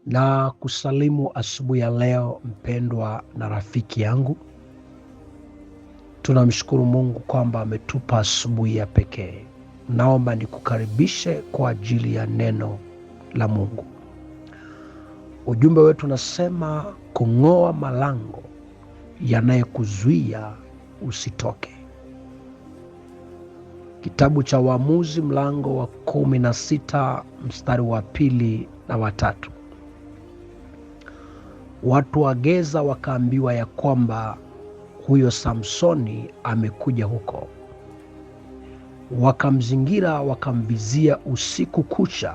Na kusalimu asubuhi ya leo, mpendwa na rafiki yangu. Tunamshukuru Mungu kwamba ametupa asubuhi ya pekee. Naomba nikukaribishe kwa ajili ya neno la Mungu. Ujumbe wetu unasema kung'oa malango yanayekuzuia usitoke. Kitabu cha Waamuzi mlango wa 16 mstari wa 2 na wa 3. Watu wa Geza wakaambiwa ya kwamba huyo Samsoni amekuja huko. Wakamzingira, wakamvizia usiku kucha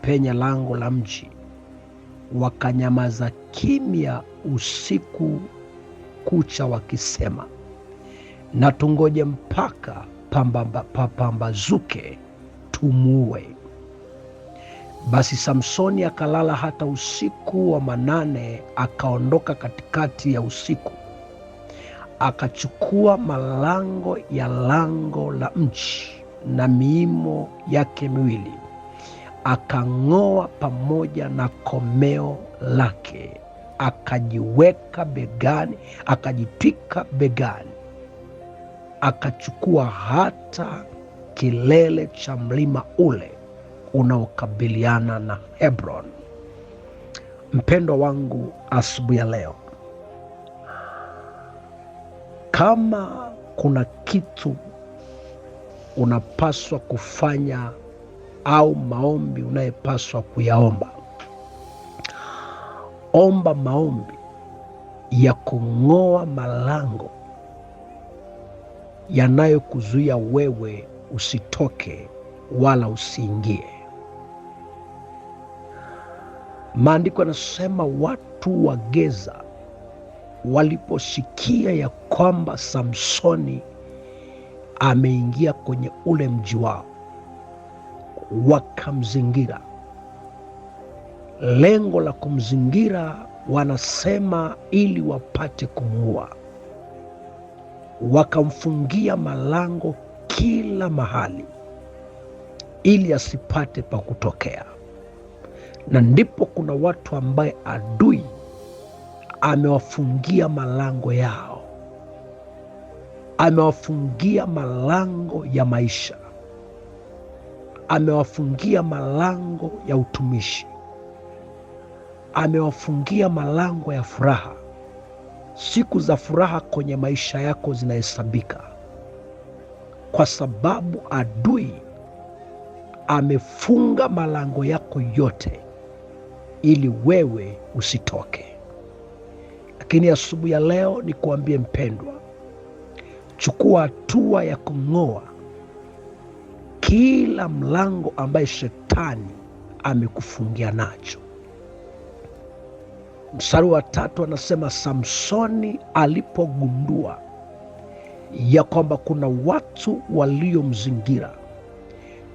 penye lango la mji. Wakanyamaza kimya usiku kucha wakisema, na tungoje mpaka papambazuke tumuue. Basi Samsoni akalala hata usiku wa 8, akaondoka katikati ya usiku, akachukua malango ya lango la mji na miimo yake miwili, akang'oa pamoja na komeo lake, akajiweka begani, akajitwika begani, akachukua hata kilele cha mlima ule unaokabiliana na Hebron. Mpendwa wangu, asubuhi ya leo, kama kuna kitu unapaswa kufanya au maombi unayepaswa kuyaomba, omba maombi ya kung'oa malango yanayokuzuia wewe usitoke wala usiingie. Maandiko yanasema watu wa Geza waliposikia ya kwamba Samsoni ameingia kwenye ule mji wao, wakamzingira. Lengo la kumzingira, wanasema ili wapate kumuua. Wakamfungia malango kila mahali ili asipate pa kutokea. Na ndipo kuna watu ambaye adui amewafungia malango yao, amewafungia malango ya maisha, amewafungia malango ya utumishi, amewafungia malango ya furaha. Siku za furaha kwenye maisha yako zinahesabika, kwa sababu adui amefunga malango yako yote ili wewe usitoke. Lakini asubuhi ya leo ni kuambie mpendwa, chukua hatua ya kung'oa kila mlango ambaye shetani amekufungia nacho. Mstari wa 3 anasema, Samsoni alipogundua ya kwamba kuna watu waliomzingira,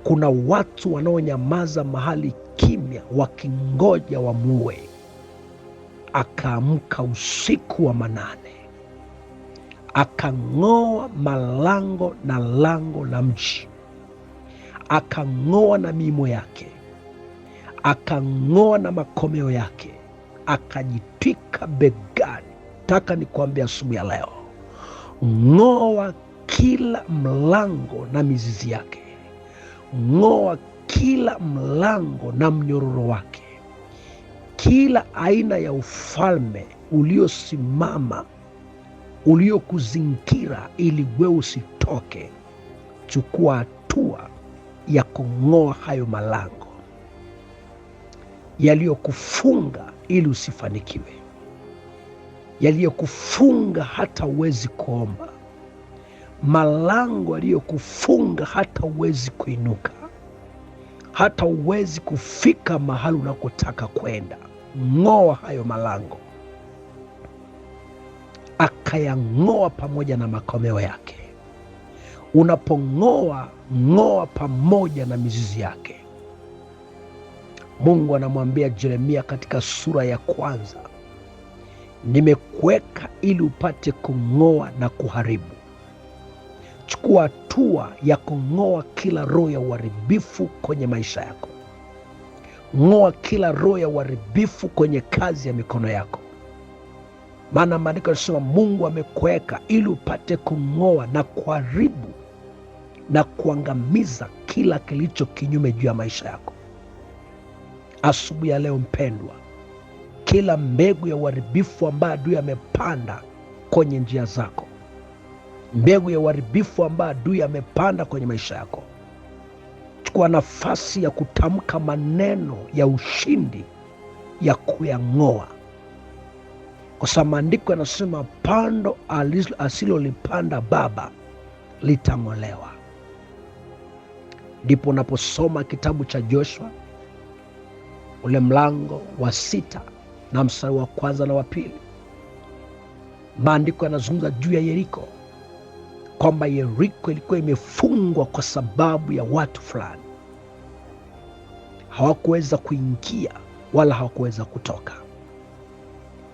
kuna watu wanaonyamaza mahali kimya wakingoja wamuue, akaamka usiku wa 8, akang'oa malango na lango la mji, akang'oa na miimo yake, akang'oa na makomeo yake, akajitwika begani. Taka nikwambia asubuhi ya leo, ng'oa kila mlango na mizizi yake, ng'oa kila mlango na mnyororo wake, kila aina ya ufalme uliosimama, uliokuzingira ili wewe usitoke. Chukua hatua ya kung'oa hayo malango yaliyokufunga ili usifanikiwe, yaliyokufunga hata uwezi kuomba, malango yaliyokufunga hata uwezi kuinuka, hata uwezi kufika mahali unakotaka kwenda. Ng'oa hayo malango. Akayang'oa pamoja na makomeo yake. Unapong'oa, ng'oa pamoja na mizizi yake. Mungu anamwambia Yeremia katika sura ya 1, nimekuweka ili upate kung'oa na kuharibu. Chukua hatua ya kung'oa kila roho ya uharibifu kwenye maisha yako. Ng'oa kila roho ya uharibifu kwenye kazi ya mikono yako, maana maandiko yanasema Mungu amekuweka ili upate kung'oa na kuharibu na kuangamiza kila kilicho kinyume juu ya maisha yako. Asubuhi ya leo mpendwa, kila mbegu ya uharibifu ambayo adui amepanda kwenye njia zako, mbegu ya uharibifu ambayo adui amepanda kwenye maisha yako, chukua nafasi ya kutamka maneno ya ushindi ya kuyang'oa, kwa sababu maandiko yanasema pando asilolipanda baba litang'olewa. Ndipo unaposoma kitabu cha Joshua ule mlango wa 6 na mstari wa 1 na wa 2, maandiko yanazungumza juu ya Yeriko, kwamba Yeriko ilikuwa imefungwa kwa sababu ya watu fulani. Hawakuweza kuingia wala hawakuweza kutoka.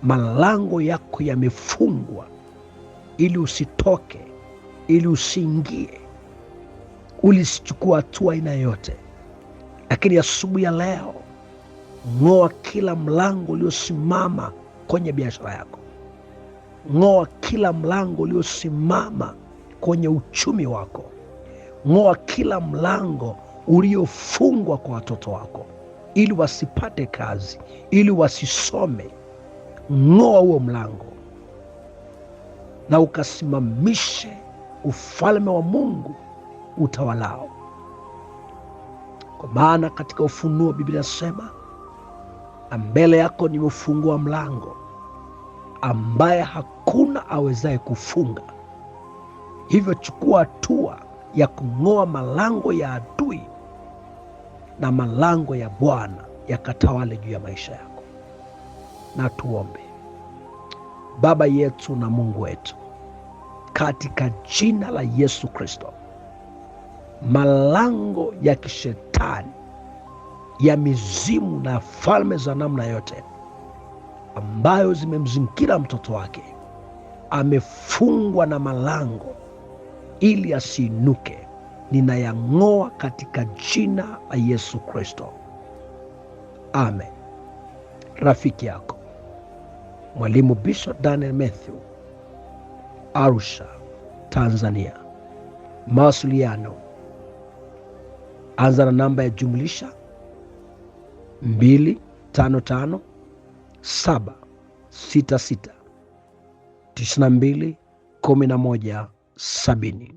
Malango yako yamefungwa ili usitoke, ili usiingie, ulisichukua hatua aina yote. Lakini asubuhi ya leo, ng'oa kila mlango uliosimama kwenye biashara yako. Ng'oa kila mlango uliosimama kwenye uchumi wako. Ng'oa kila mlango uliofungwa kwa watoto wako ili wasipate kazi, ili wasisome. Ng'oa huo mlango na ukasimamishe ufalme wa Mungu utawalao. Kwa maana katika Ufunuo Biblia inasema, na mbele yako nimefungua mlango ambaye hakuna awezaye kufunga. Hivyo chukua hatua ya kung'oa malango ya adui na malango ya Bwana yakatawale juu ya maisha yako. Na tuombe. Baba yetu na Mungu wetu, katika jina la Yesu Kristo, malango ya kishetani, ya mizimu na falme za namna yote ambayo zimemzingira mtoto wake, amefungwa na malango ili asiinuke, ninayang'oa katika jina la Yesu Kristo. Amen. Rafiki yako Mwalimu Bishop Daniel Mathew, Arusha, Tanzania. Mawasiliano, anza na namba ya jumlisha 255 766 92 11 70.